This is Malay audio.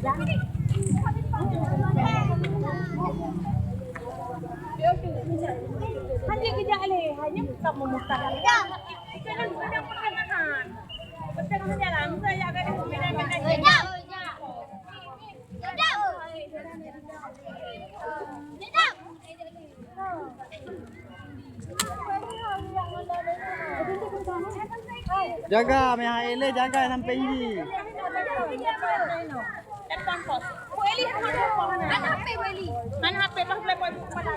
Hanya kerja alih, hanya bukan memutarkan. Jangan sedang pertengahan. Pertengahan jalan, saya akan dikombinasikan. Jaga, Maya Ele, jaga sampai ini. Mana HP pas lepas pada.